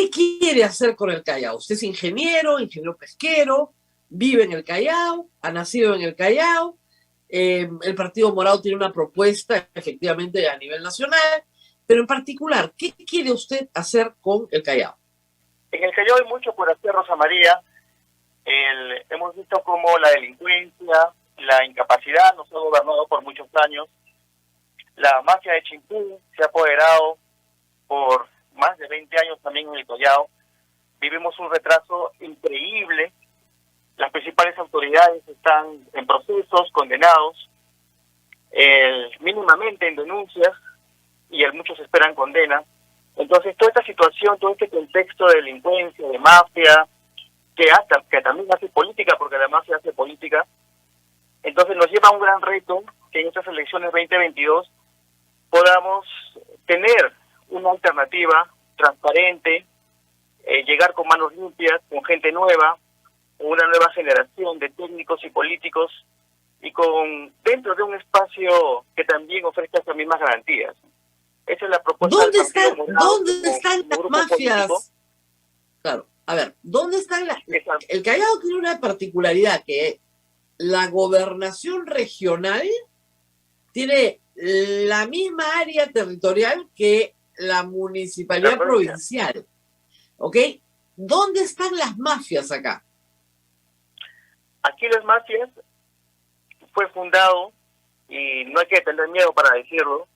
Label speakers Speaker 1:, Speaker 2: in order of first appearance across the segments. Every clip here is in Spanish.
Speaker 1: ¿Qué quiere hacer con el Callao? Usted es ingeniero pesquero, vive en el Callao, ha nacido en el Callao. El Partido Morado tiene una propuesta efectivamente a nivel nacional, pero en particular, ¿qué quiere usted hacer con el Callao?
Speaker 2: En el Callao hay mucho por hacer, Rosa María. Hemos visto cómo la delincuencia, la incapacidad nos ha gobernado por muchos años. La mafia de Chimpún se ha apoderado por más de 20 años también en el Callao. Vivimos un retraso increíble. Las principales autoridades están en procesos, condenados, mínimamente en denuncias, y muchos esperan condena. Entonces, toda esta situación, todo este contexto de delincuencia, de mafia, que también hace política, porque la mafia hace política, entonces nos lleva a un gran reto que en estas elecciones 2022 podamos tener una alternativa transparente, llegar con manos limpias, con gente nueva, una nueva generación de técnicos y políticos, y dentro de un espacio que también ofrezca estas mismas garantías. Esa es la propuesta
Speaker 1: ¿Dónde
Speaker 2: del Partido Morado.
Speaker 1: ¿Dónde están las mafias? Político. Claro, a ver, ¿dónde están las...? El Callao tiene una particularidad, que la gobernación regional tiene la misma área territorial que la municipalidad provincial. ¿Ok? ¿Dónde están las mafias acá?
Speaker 2: Aquí las mafias fue fundado, y no hay que tener miedo para decirlo,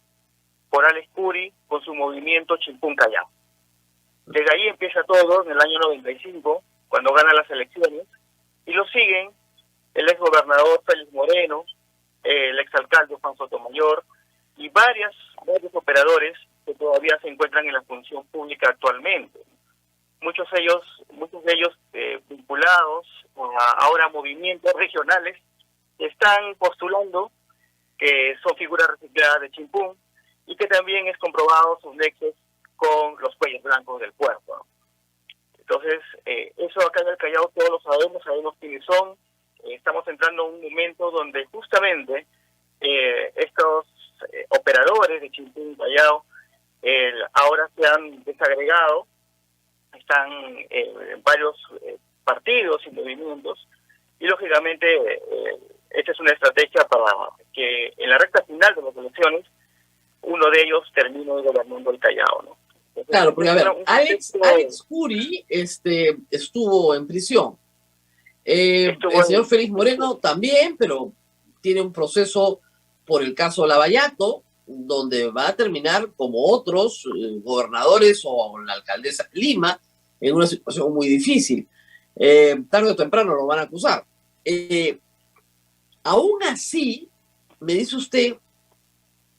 Speaker 2: por Alex Curi con su movimiento Chimpún Callao. Desde ahí empieza todo en el año 95, cuando gana las elecciones, y lo siguen el exgobernador Félix Moreno, el exalcalde Juan Sotomayor, y varios operadores que todavía se encuentran en la función pública actualmente. Muchos de ellos vinculados ahora a movimientos regionales que están postulando que son figuras recicladas de Chimpún, y que también es comprobado sus nexos con los cuellos blancos del puerto, ¿no? Entonces, eso acá en el Callao todos lo sabemos quiénes son. Estamos entrando a un momento donde justamente estos operadores de Chimpún Callao ahora se han desagregado, están en varios partidos y movimientos, y lógicamente esta es una estrategia para que en la recta final de las elecciones uno de ellos termine gobernando el Callao, ¿no? Entonces,
Speaker 1: claro, porque a ver, Alex Curi estuvo en prisión. El señor Félix Moreno también, pero tiene un proceso por el caso Lavallato, donde va a terminar como otros gobernadores o la alcaldesa de Lima, en una situación muy difícil. Tarde o temprano lo van a acusar. Aún así, me dice usted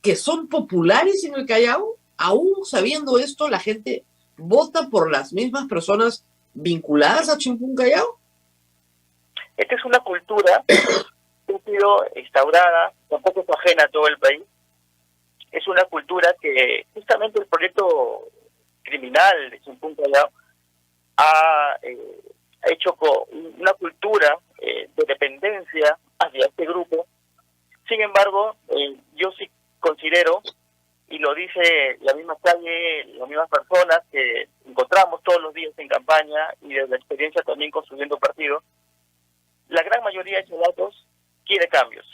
Speaker 1: que son populares en el Callao. Aún sabiendo esto, la gente vota por las mismas personas vinculadas a Chimpún Callao.
Speaker 2: Esta es una cultura que ha sido instaurada, tampoco es ajena a todo el país. Es una cultura que justamente el proyecto criminal de Chimpún Callao ha hecho una cultura de dependencia hacia este grupo. Sin embargo, yo sí considero, y lo dice la misma calle, las mismas personas que encontramos todos los días en campaña y desde la experiencia también construyendo partido, la gran mayoría de chalatos quiere cambios.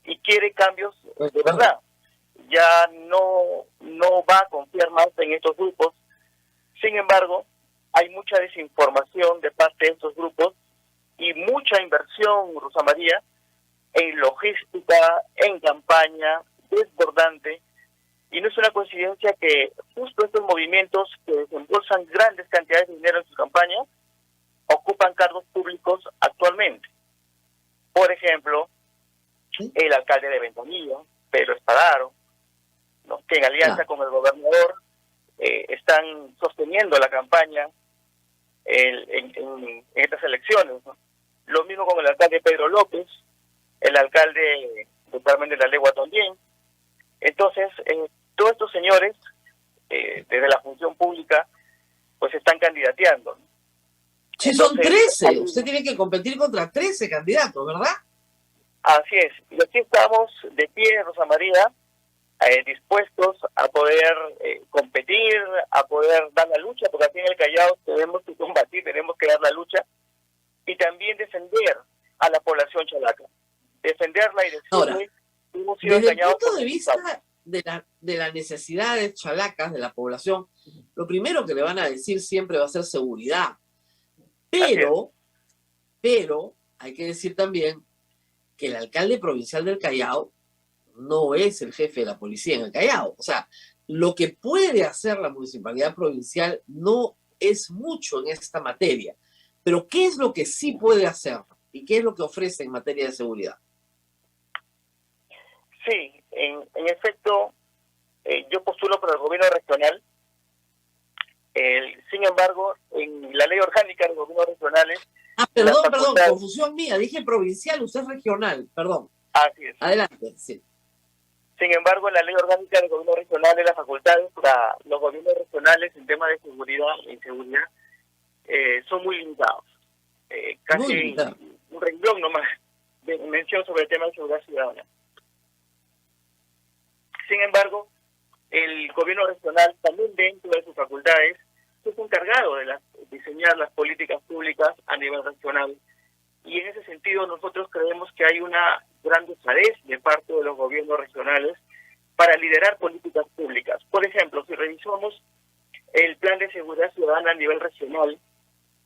Speaker 2: Y quiere cambios de verdad. Ya no va a confiar más en estos grupos. Sin embargo, hay mucha desinformación de parte de estos grupos y mucha inversión, Rosa María, en logística, en campaña, desbordante, y no es una coincidencia que justo estos movimientos que desembolsan grandes cantidades de dinero en sus campañas ocupan cargos públicos actualmente. Por ejemplo, el alcalde de Ventanilla, Pedro Espadaro, ¿no?, que en alianza con el gobernador están sosteniendo la campaña en estas elecciones, ¿no? Lo mismo con el alcalde Pedro López, el alcalde de Carmen de la Legua también. Entonces, todos estos señores, desde la función pública, pues están candidateando, ¿no?
Speaker 1: Sí, son 13. Usted tiene que competir contra 13 candidatos, ¿verdad?
Speaker 2: Así es. Y aquí estamos de pie, Rosa María, dispuestos a poder competir, a poder dar la lucha, porque aquí en el Callao tenemos que combatir, tenemos que dar la lucha, y también defender a la población chalaca, defenderla y decirle
Speaker 1: Ahora,
Speaker 2: que hemos sido
Speaker 1: desde el
Speaker 2: engañados
Speaker 1: punto
Speaker 2: por
Speaker 1: de
Speaker 2: el
Speaker 1: vista
Speaker 2: Estado.
Speaker 1: de las necesidades chalacas de la población, lo primero que le van a decir siempre va a ser seguridad. Pero hay que decir también que el alcalde provincial del Callao no es el jefe de la policía en el Callao. O sea, lo que puede hacer la municipalidad provincial no es mucho en esta materia. Pero ¿qué es lo que sí puede hacer? ¿Y qué es lo que ofrece en materia de seguridad?
Speaker 2: Sí, en efecto, yo postulo por el gobierno regional. Sin embargo, en la ley orgánica de los gobiernos regionales...
Speaker 1: Perdón, confusión mía. Dije provincial, usted es regional, perdón.
Speaker 2: Así es.
Speaker 1: Adelante, sí.
Speaker 2: Sin embargo, en la ley orgánica del gobierno regional, las facultades para los gobiernos regionales en temas de seguridad e inseguridad son muy limitados. Casi un renglón nomás de mención sobre el tema de seguridad ciudadana. Sin embargo, el gobierno regional también dentro de sus facultades es encargado de diseñar las políticas públicas a nivel regional. Y en ese sentido nosotros creemos que hay una gran dejadez de parte de los gobiernos regionales para liderar políticas públicas. Por ejemplo, si revisamos el plan de seguridad ciudadana a nivel regional,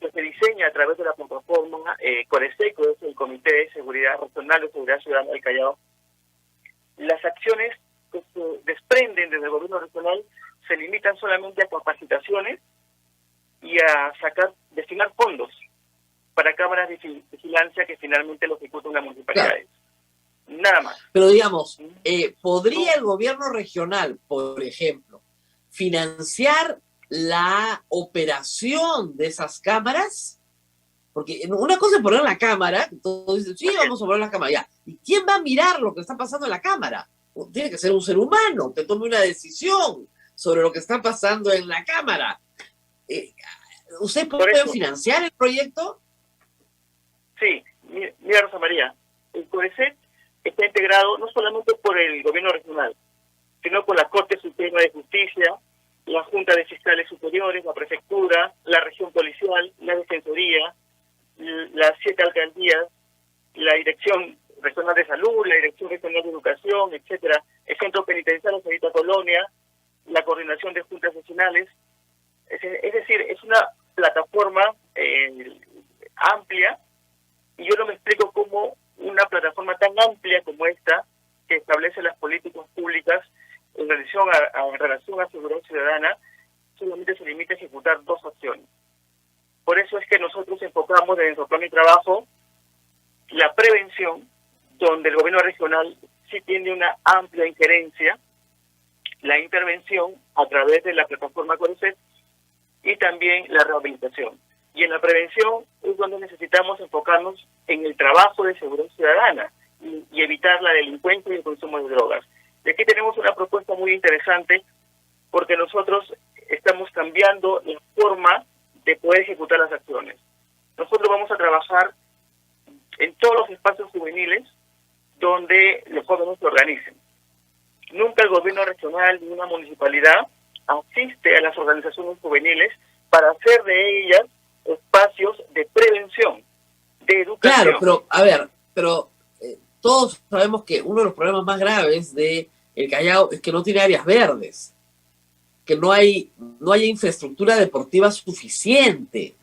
Speaker 2: que se diseña a través de la plataforma CORESEC, que es el Comité de Seguridad Regional de Seguridad Ciudadana del Callao, las acciones que se desprenden desde el gobierno regional se limitan solamente a capacitaciones y a destinar fondos para cámaras de vigilancia que finalmente lo ejecutan las municipalidades. Claro. Nada más.
Speaker 1: Pero digamos, ¿podría el gobierno regional, por ejemplo, financiar la operación de esas cámaras? Porque una cosa es poner la cámara, todos dicen, sí, vamos a poner la cámara, ya. ¿Y quién va a mirar lo que está pasando en la cámara? Tiene que ser un ser humano que tome una decisión sobre lo que está pasando en la cámara. ¿Usted puede financiar el proyecto?
Speaker 2: Sí, mira Rosa María, el CORESEC está integrado no solamente por el gobierno regional, sino por la Corte Suprema de Justicia, la Junta de Fiscales Superiores, la Prefectura, la Región Policial, la Defensoría, las 7 alcaldías, la Dirección Regional de Salud, la Dirección Regional de Educación, etcétera, el Centro Penitenciario Sarita Colonia, la Coordinación de Juntas Vecinales. Es decir, es una plataforma amplia, y yo no me explico cómo una plataforma tan amplia como esta, que establece las políticas públicas en relación a seguridad ciudadana, solamente se limita a ejecutar 2 acciones. Por eso es que nosotros enfocamos desde nuestro plan de trabajo la prevención, donde el gobierno regional sí tiene una amplia injerencia, la intervención a través de la plataforma CORESEC y también la rehabilitación. Y en la prevención es donde necesitamos enfocarnos en el trabajo de seguridad ciudadana y evitar la delincuencia y el consumo de drogas. Y aquí tenemos una propuesta muy interesante, porque nosotros estamos cambiando la forma de poder ejecutar las acciones. Nosotros vamos a trabajar en todos los espacios juveniles donde los jóvenes se organicen. Nunca el gobierno regional ni una municipalidad asiste a las organizaciones juveniles para hacer de ellas espacios de prevención, de educación.
Speaker 1: Claro, pero a ver, todos sabemos que uno de los problemas más graves de el Callao es que no tiene áreas verdes, que no hay infraestructura deportiva suficiente.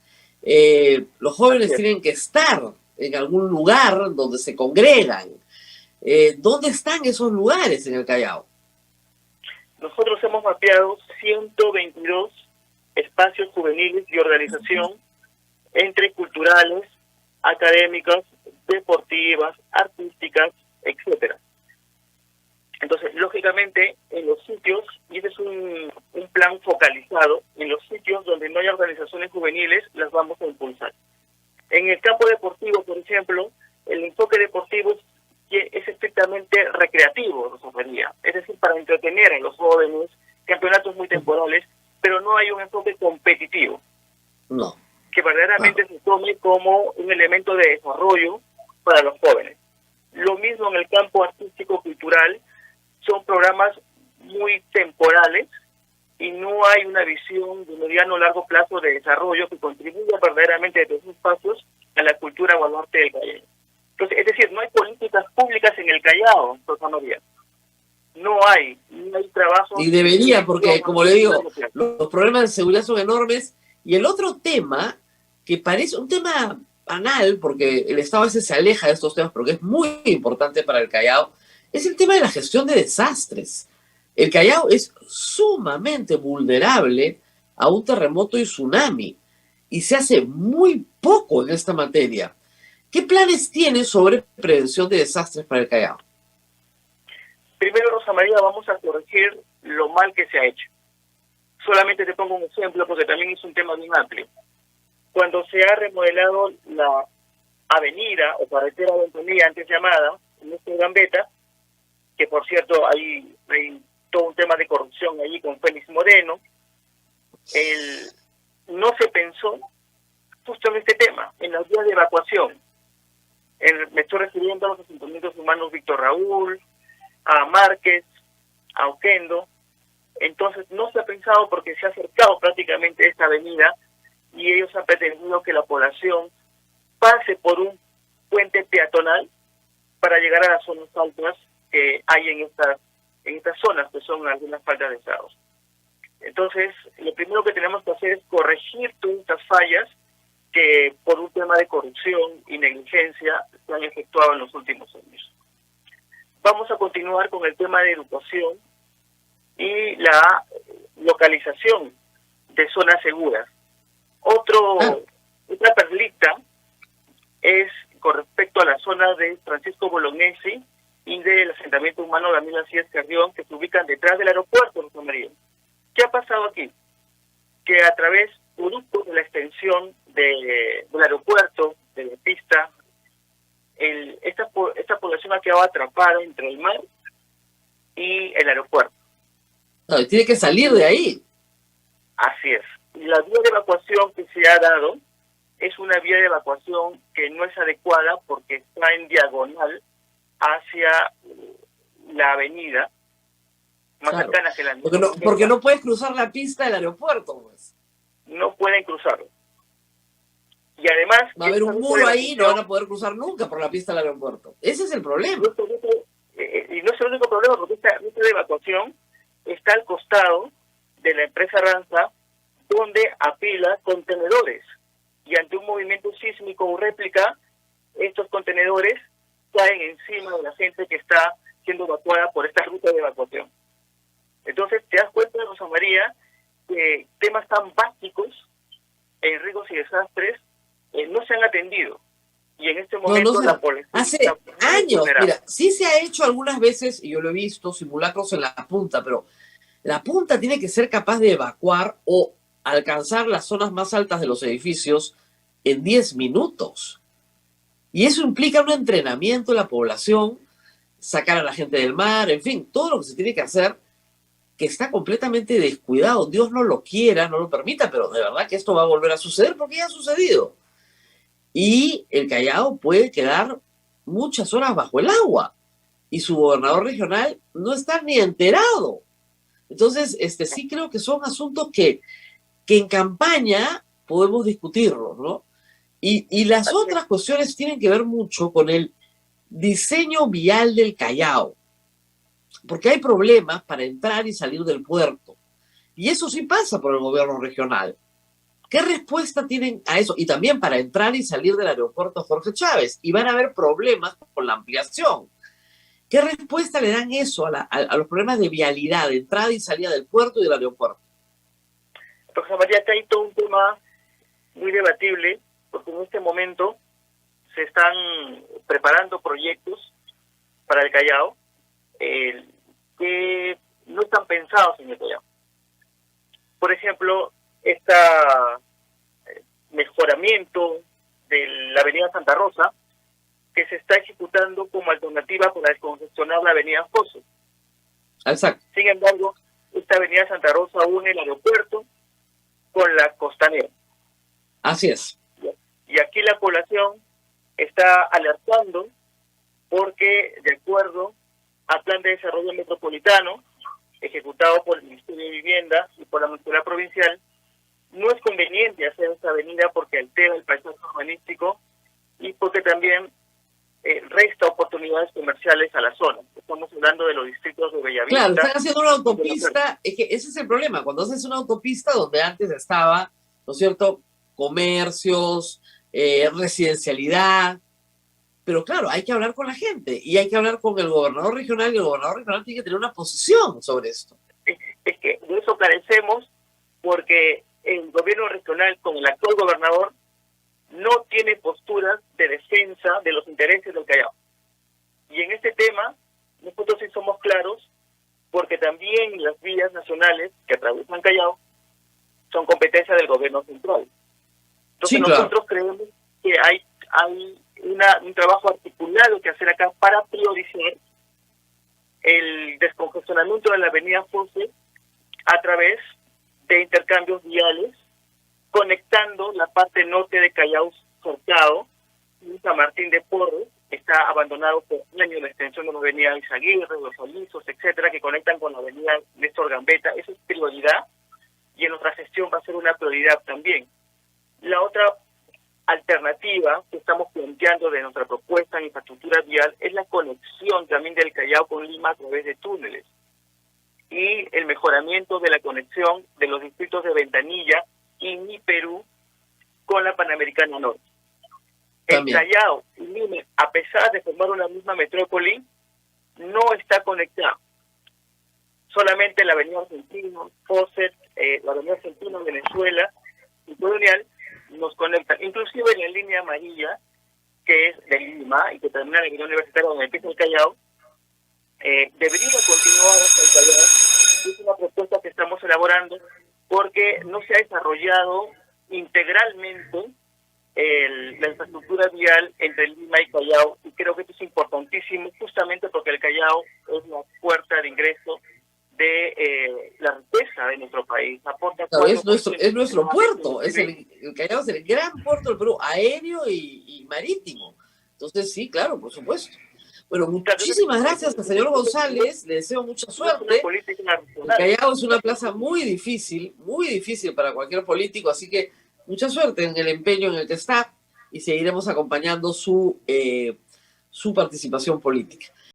Speaker 1: Los jóvenes tienen que estar en algún lugar donde se congregan. ¿Dónde están esos lugares en el Callao?
Speaker 2: Nosotros hemos mapeado 122 espacios juveniles de organización entre culturales, académicas, deportivas, artísticas, etcétera. Entonces, lógicamente, en los sitios, y ese es un plan focalizado, en los sitios donde no hay organizaciones juveniles, las vamos a impulsar. En el campo deportivo, por ejemplo, el enfoque deportivo es estrictamente recreativo, Rosa María, es decir, para entretener a los jóvenes, campeonatos muy temporales, pero no hay un enfoque competitivo.
Speaker 1: No.
Speaker 2: Que verdaderamente se tome como un elemento de desarrollo para los jóvenes. Lo mismo en el campo artístico-cultural, son programas muy temporales y no hay una visión de mediano o largo plazo de desarrollo que contribuya verdaderamente desde esos espacios a la cultura baluarte del Callao. Entonces, es decir, no hay políticas públicas en el Callao, Rosa María. No hay trabajo.
Speaker 1: Y debería, porque, como le digo, los problemas de seguridad son enormes. Y el otro tema, que parece un tema banal, porque el Estado a veces se aleja de estos temas, pero que es muy importante para el Callao, es el tema de la gestión de desastres. El Callao es sumamente vulnerable a un terremoto y tsunami, y se hace muy poco en esta materia. ¿Qué planes tiene sobre prevención de desastres para el Callao?
Speaker 2: Primero, Rosa María, vamos a corregir lo mal que se ha hecho. Solamente te pongo un ejemplo, porque también es un tema bien amplio. Cuando se ha remodelado la avenida o carretera Ventanilla, antes llamada, en este Gambetta, que por cierto hay todo un tema de corrupción allí con Félix Moreno, no se pensó justo en este tema, en las vías de evacuación. Me estoy refiriendo a los asentamientos humanos Víctor Raúl, a Márquez, a Oquendo. Entonces no se ha pensado porque se ha acercado prácticamente esta avenida y ellos han pretendido que la población pase por un puente peatonal para llegar a las zonas altas que hay en estas zonas, que son algunas faltas de estado. Entonces, lo primero que tenemos que hacer es corregir todas estas fallas que por un tema de corrupción y negligencia se han efectuado en los últimos años. Vamos a continuar con el tema de educación y la localización de zonas seguras. Otra perlita es con respecto a la zona de Francisco Bolognesi y del asentamiento humano Daniel Macías Carrión, que se ubican detrás del aeropuerto de San María. ¿Qué ha pasado aquí? Que a través, producto de la extensión del aeropuerto, de la pista, esta población ha quedado atrapada entre el mar y el aeropuerto.
Speaker 1: No, tiene que salir de ahí.
Speaker 2: Así es. Y la vía de evacuación que se ha dado es una vía de evacuación que no es adecuada porque está en diagonal hacia la avenida, más
Speaker 1: claro,
Speaker 2: cercana que la
Speaker 1: porque no puedes cruzar la pista del aeropuerto, pues.
Speaker 2: No pueden cruzarlo. Y además...
Speaker 1: Va a haber un muro ahí, no van a poder cruzar nunca por la pista del aeropuerto. Ese es el problema.
Speaker 2: Y no es el único problema, porque esta ruta de evacuación está al costado de la empresa Ranza, donde apila contenedores. Y ante un movimiento sísmico o réplica, estos contenedores caen encima de la gente que está siendo evacuada por esta ruta de evacuación. Entonces, te das cuenta, Rosa María, que temas tan básicos en riesgos y desastres no se han atendido. Y en este momento la policía...
Speaker 1: Hace años, mira, sí se ha hecho algunas veces, y yo lo he visto, simulacros en la punta, pero la punta tiene que ser capaz de evacuar o alcanzar las zonas más altas de los edificios en 10 minutos. Y eso implica un entrenamiento de la población, sacar a la gente del mar, en fin, todo lo que se tiene que hacer, que está completamente descuidado. Dios no lo quiera, no lo permita, pero de verdad que esto va a volver a suceder porque ya ha sucedido. Y el Callao puede quedar muchas horas bajo el agua y su gobernador regional no está ni enterado. Entonces, sí creo que son asuntos que en campaña podemos discutirlos, ¿no? Y las otras cuestiones tienen que ver mucho con el diseño vial del Callao, porque hay problemas para entrar y salir del puerto. Y eso sí pasa por el gobierno regional. ¿Qué respuesta tienen a eso? Y también para entrar y salir del aeropuerto Jorge Chávez. Y van a haber problemas con la ampliación. ¿Qué respuesta le dan eso a los problemas de vialidad, de entrada y salida del puerto y del aeropuerto?
Speaker 2: Rosa María, acá hay todo un tema muy debatible, porque en este momento se están preparando proyectos para el Callao que no están pensados en el Callao. Por ejemplo, este mejoramiento de la avenida Santa Rosa, que se está ejecutando como alternativa para descongestionar la avenida Foso.
Speaker 1: Exacto.
Speaker 2: Sin embargo, esta avenida Santa Rosa une el aeropuerto con la costanera.
Speaker 1: Así es.
Speaker 2: Y aquí la población está alertando porque, de acuerdo al plan de desarrollo metropolitano, ejecutado por el Ministerio de Vivienda y por la Municipalidad Provincial, no es conveniente hacer esta avenida porque altera el paisaje urbanístico y porque también resta oportunidades comerciales a la zona. Estamos hablando de los distritos de Bellavista.
Speaker 1: Claro, están haciendo una autopista, es que ese es el problema, cuando haces una autopista donde antes estaba, ¿no es cierto?, comercios, residencialidad, pero claro, hay que hablar con la gente y hay que hablar con el gobernador regional y el gobernador regional tiene que tener una posición sobre esto.
Speaker 2: Es que de eso carecemos porque el gobierno regional con el actual gobernador no tiene posturas de defensa de los intereses del Callao. Y en este tema, nosotros sí somos claros, porque también las vías nacionales que atraviesan Callao son competencia del gobierno central. Entonces
Speaker 1: Sí, claro.
Speaker 2: nosotros creemos que hay un trabajo articulado que hacer acá para priorizar el descongestionamiento de la avenida Fosse a través de intercambios viales, conectando la parte norte de Callao Cercado y San Martín de Porres. Está abandonado por años la extensión de la avenida Izaguirre, Los Olizos, etcétera, que conectan con la avenida Néstor Gambetta. Eso es prioridad y en nuestra gestión va a ser una prioridad también. La otra alternativa que estamos planteando de nuestra propuesta en infraestructura vial es la conexión también del Callao con Lima a través de túneles y el mejoramiento de la conexión de los distritos de Ventanilla y Mi Perú con la Panamericana Norte.
Speaker 1: También.
Speaker 2: El Callao y Lima, a pesar de formar una misma metrópoli, no está conectado. Solamente la avenida Argentina, Fawcett, la avenida Argentina, Venezuela y Colonial nos conectan. Inclusive en la línea amarilla, que es de Lima y que termina en la avenida Universitaria donde empieza el Callao, debería continuar hasta el Callao. Es una propuesta que estamos elaborando porque no se ha desarrollado integralmente la infraestructura vial entre Lima y Callao, y creo que esto es importantísimo justamente porque el Callao es la puerta de ingreso de la riqueza de nuestro país. Aporta
Speaker 1: Claro, es nuestro puerto, el Callao es el gran puerto del Perú, aéreo y marítimo. Entonces sí, claro, por supuesto. Bueno, muchísimas gracias al señor González, le deseo mucha suerte. El Callao es una plaza muy difícil para cualquier político, así que mucha suerte en el empeño en el que está y seguiremos acompañando su participación política.